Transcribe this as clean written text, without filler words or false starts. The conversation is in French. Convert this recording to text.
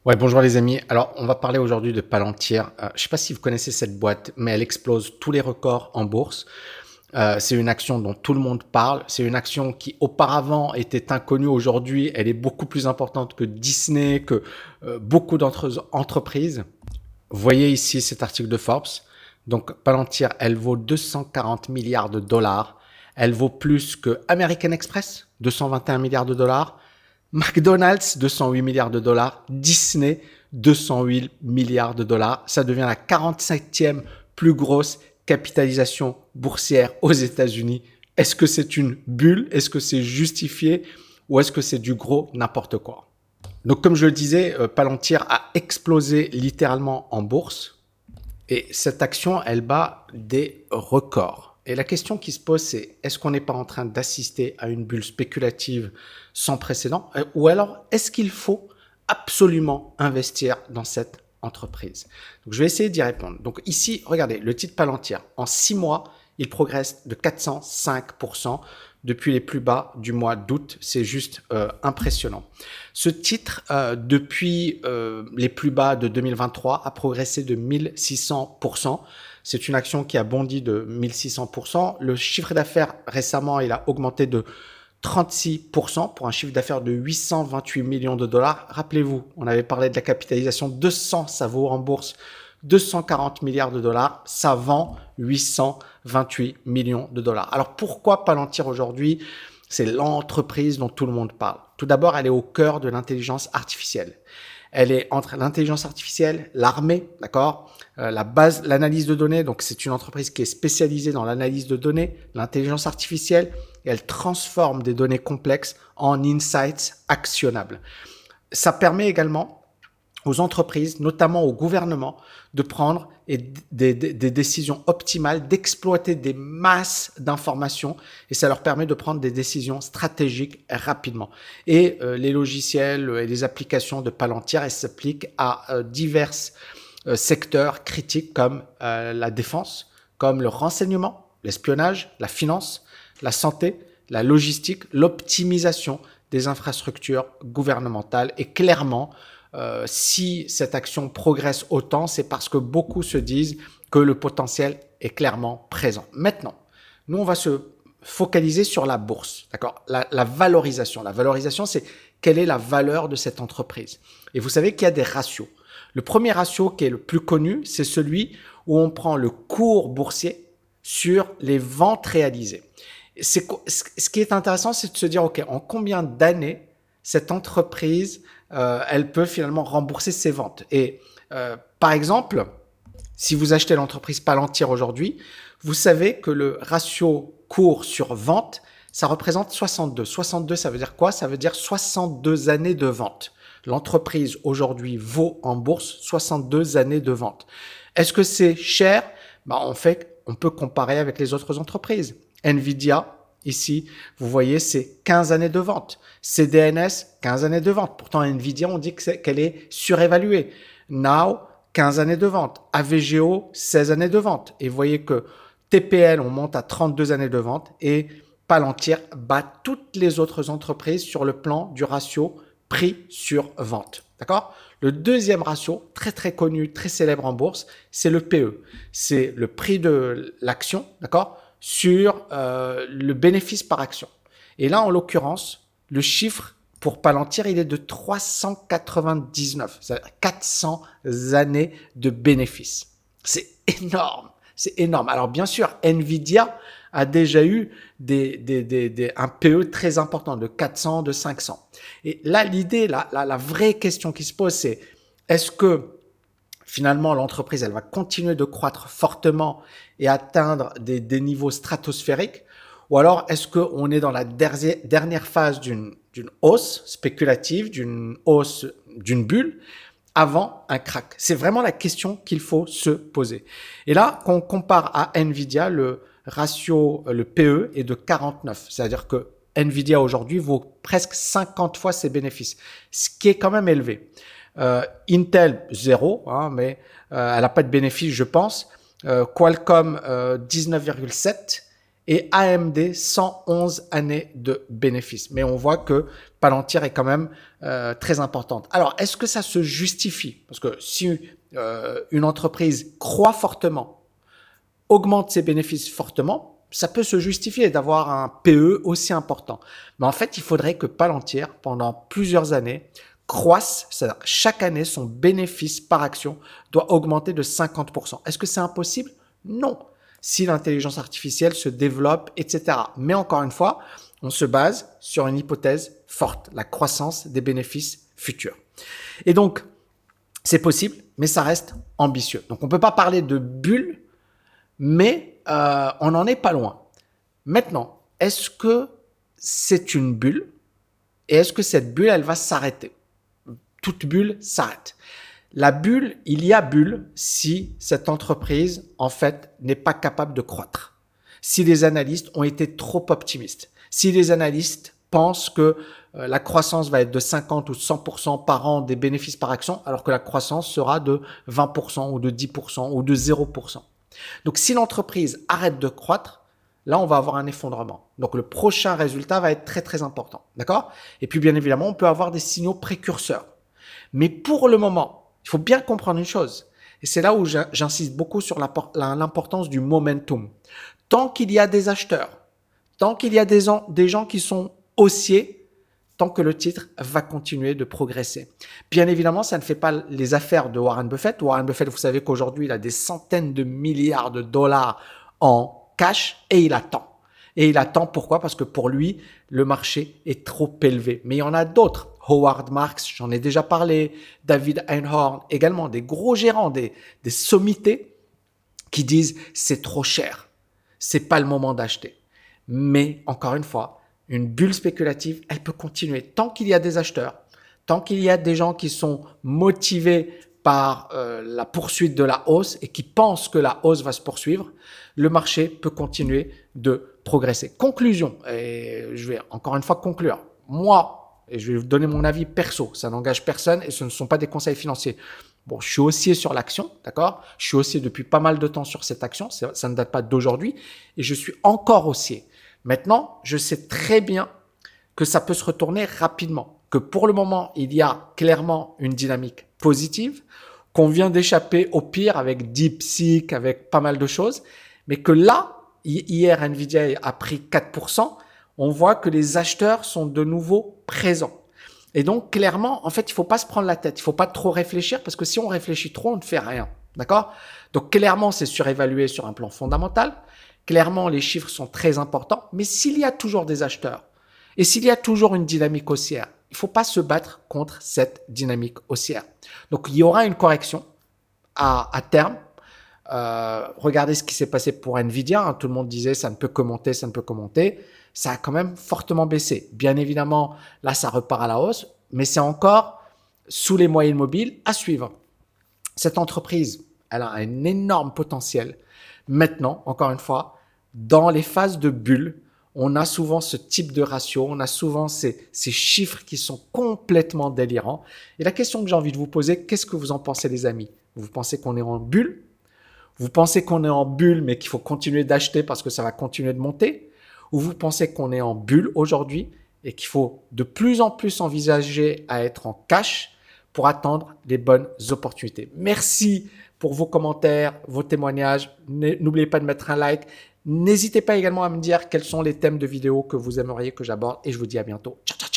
Ouais, bonjour les amis. Alors, on va parler aujourd'hui de Palantir. Je ne sais pas si vous connaissez cette boîte, mais elle explose tous les records en bourse. C'est une action dont tout le monde parle. C'est une action qui auparavant était inconnue. Aujourd'hui, elle est beaucoup plus importante que Disney, que beaucoup d'autres entreprises. Vous voyez ici cet article de Forbes. Donc, Palantir, elle vaut 240 milliards de dollars. Elle vaut plus que American Express, 221 milliards de dollars. McDonald's, 208 milliards de dollars. Disney, 208 milliards de dollars. Ça devient la 47e plus grosse capitalisation boursière aux États-Unis. Est-ce que c'est une bulle? Est-ce que c'est justifié? Ou est-ce que c'est du gros n'importe quoi? Donc, comme je le disais, Palantir a explosé littéralement en bourse. Et cette action, elle bat des records. Et la question qui se pose, c'est est-ce qu'on n'est pas en train d'assister à une bulle spéculative sans précédent? Ou alors, est-ce qu'il faut absolument investir dans cette entreprise? Donc, je vais essayer d'y répondre. Donc ici, regardez, le titre Palantir, en 6 mois, il progresse de 405% depuis les plus bas du mois d'août. C'est juste impressionnant. Ce titre, depuis les plus bas de 2023, a progressé de 1600%. C'est une action qui a bondi de 1600%. Le chiffre d'affaires récemment, il a augmenté de 36% pour un chiffre d'affaires de 828 millions de dollars. Rappelez-vous, on avait parlé de la capitalisation 200, ça vaut en bourse 240 milliards de dollars. Ça vend 828 millions de dollars. Alors pourquoi Palantir aujourd'hui? C'est l'entreprise dont tout le monde parle. Tout d'abord, elle est au cœur de l'intelligence artificielle. Elle est entre l'intelligence artificielle, l'armée, d'accord, la base, l'analyse de données. Donc, c'est une entreprise qui est spécialisée dans l'analyse de données, l'intelligence artificielle, et elle transforme des données complexes en insights actionnables. Ça permet également aux entreprises, notamment au gouvernement, de prendre des décisions optimales, d'exploiter des masses d'informations et ça leur permet de prendre des décisions stratégiques rapidement. Et les logiciels et les applications de Palantir, elles s'appliquent à divers secteurs critiques comme la défense, comme le renseignement, l'espionnage, la finance, la santé, la logistique, l'optimisation des infrastructures gouvernementales et clairement, si cette action progresse autant, c'est parce que beaucoup se disent que le potentiel est clairement présent. Maintenant, nous, on va se focaliser sur la bourse, d'accord, la valorisation. La valorisation, c'est quelle est la valeur de cette entreprise. Et vous savez qu'il y a des ratios. Le premier ratio qui est le plus connu, c'est celui où on prend le cours boursier sur les ventes réalisées. Ce qui est intéressant, c'est de se dire, OK, en combien d'années cette entreprise elle peut finalement rembourser ses ventes. Et par exemple, si vous achetez l'entreprise Palantir aujourd'hui, vous savez que le ratio cours sur vente, ça représente 62. 62, ça veut dire quoi? Ça veut dire 62 années de vente. L'entreprise aujourd'hui vaut en bourse 62 années de vente. Est-ce que c'est cher? En fait, on peut comparer avec les autres entreprises. Nvidia, ici, vous voyez, c'est 15 années de vente. CDNS, 15 années de vente. Pourtant, Nvidia, on dit qu'elle est surévaluée. Now, 15 années de vente. AVGO, 16 années de vente. Et vous voyez que TPL, on monte à 32 années de vente. Et Palantir bat toutes les autres entreprises sur le plan du ratio prix sur vente. D'accord? Le deuxième ratio, très très connu, très célèbre en bourse, c'est le PE. C'est le prix de l'action, d'accord, sur le bénéfice par action. Et là, en l'occurrence, le chiffre pour Palantir, il est de 399, c'est-à-dire 400 années de bénéfice. C'est énorme, c'est énorme. Alors bien sûr, Nvidia a déjà eu un PE très important de 400, de 500. Et là, l'idée, la vraie question qui se pose, c'est est-ce que finalement, l'entreprise, elle va continuer de croître fortement et atteindre des niveaux stratosphériques? Ou alors, est-ce qu'on est dans la dernière phase d'une hausse spéculative, d'une hausse, d'une bulle, avant un crack? C'est vraiment la question qu'il faut se poser. Et là, quand on compare à Nvidia, le ratio, le PE est de 49. C'est-à-dire que Nvidia aujourd'hui vaut presque 50 fois ses bénéfices, ce qui est quand même élevé. Intel, 0, hein, mais elle n'a pas de bénéfice, je pense. Qualcomm, 19,7 et AMD, 111 années de bénéfices. Mais on voit que Palantir est quand même très importante. Alors, est-ce que ça se justifie? Parce que si une entreprise croît fortement, augmente ses bénéfices fortement, ça peut se justifier d'avoir un PE aussi important. Mais en fait, il faudrait que Palantir, pendant plusieurs années, croisse, c'est-à-dire chaque année, son bénéfice par action doit augmenter de 50%. Est-ce que c'est impossible? Non. Si l'intelligence artificielle se développe, etc. Mais encore une fois, on se base sur une hypothèse forte, la croissance des bénéfices futurs. Et donc, c'est possible, mais ça reste ambitieux. Donc, on ne peut pas parler de bulle, mais on n'en est pas loin. Maintenant, est-ce que c'est une bulle? Et est-ce que cette bulle, elle va s'arrêter? Toute bulle s'arrête. La bulle, il y a bulle si cette entreprise, en fait, n'est pas capable de croître. Si les analystes ont été trop optimistes. Si les analystes pensent que la croissance va être de 50 ou 100% par an des bénéfices par action, alors que la croissance sera de 20% ou de 10% ou de 0%. Donc, si l'entreprise arrête de croître, là, on va avoir un effondrement. Donc, le prochain résultat va être très, très important. D'accord? Et puis, bien évidemment, on peut avoir des signaux précurseurs. Mais pour le moment, il faut bien comprendre une chose. Et c'est là où j'insiste beaucoup sur l'importance du momentum. Tant qu'il y a des acheteurs, tant qu'il y a des gens qui sont haussiers, tant que le titre va continuer de progresser. Bien évidemment, ça ne fait pas les affaires de Warren Buffett. Warren Buffett, vous savez qu'aujourd'hui, il a des centaines de milliards de dollars en cash et il attend. Et il attend pourquoi? Parce que pour lui, le marché est trop élevé. Mais il y en a d'autres. Howard Marks, j'en ai déjà parlé. David Einhorn, également des gros gérants, des sommités qui disent c'est trop cher. C'est pas le moment d'acheter. Mais encore une fois, une bulle spéculative, elle peut continuer tant qu'il y a des acheteurs, tant qu'il y a des gens qui sont motivés par la poursuite de la hausse et qui pensent que la hausse va se poursuivre, le marché peut continuer de progresser. Conclusion, et je vais encore une fois conclure. Moi, et je vais vous donner mon avis perso, ça n'engage personne et ce ne sont pas des conseils financiers. Bon, je suis haussier sur l'action, d'accord? Je suis haussier depuis pas mal de temps sur cette action, ça ne date pas d'aujourd'hui et je suis encore haussier. Maintenant, je sais très bien que ça peut se retourner rapidement, que pour le moment, il y a clairement une dynamique positive, qu'on vient d'échapper au pire avec DeepSeek, avec pas mal de choses, mais que là, hier, Nvidia a pris 4%, on voit que les acheteurs sont de nouveau présents. Et donc, clairement, en fait, il faut pas se prendre la tête, il faut pas trop réfléchir parce que si on réfléchit trop, on ne fait rien. D'accord? Donc, clairement, c'est surévalué sur un plan fondamental. Clairement, les chiffres sont très importants, mais s'il y a toujours des acheteurs et s'il y a toujours une dynamique haussière, il ne faut pas se battre contre cette dynamique haussière. Donc, il y aura une correction à terme. Regardez ce qui s'est passé pour Nvidia. Hein. Tout le monde disait ça ne peut que monter, ça ne peut que monter. Ça a quand même fortement baissé. Bien évidemment, là, ça repart à la hausse, mais c'est encore sous les moyennes mobiles à suivre. Cette entreprise, elle a un énorme potentiel. Maintenant, encore une fois, dans les phases de bulle, on a souvent ce type de ratio, on a souvent ces chiffres qui sont complètement délirants. Et la question que j'ai envie de vous poser, qu'est-ce que vous en pensez les amis? Vous pensez qu'on est en bulle? Vous pensez qu'on est en bulle mais qu'il faut continuer d'acheter parce que ça va continuer de monter? Ou vous pensez qu'on est en bulle aujourd'hui et qu'il faut de plus en plus envisager à être en cash pour attendre les bonnes opportunités? Merci pour vos commentaires, vos témoignages. N'oubliez pas de mettre un like. N'hésitez pas également à me dire quels sont les thèmes de vidéos que vous aimeriez que j'aborde et je vous dis à bientôt. Ciao, ciao, ciao.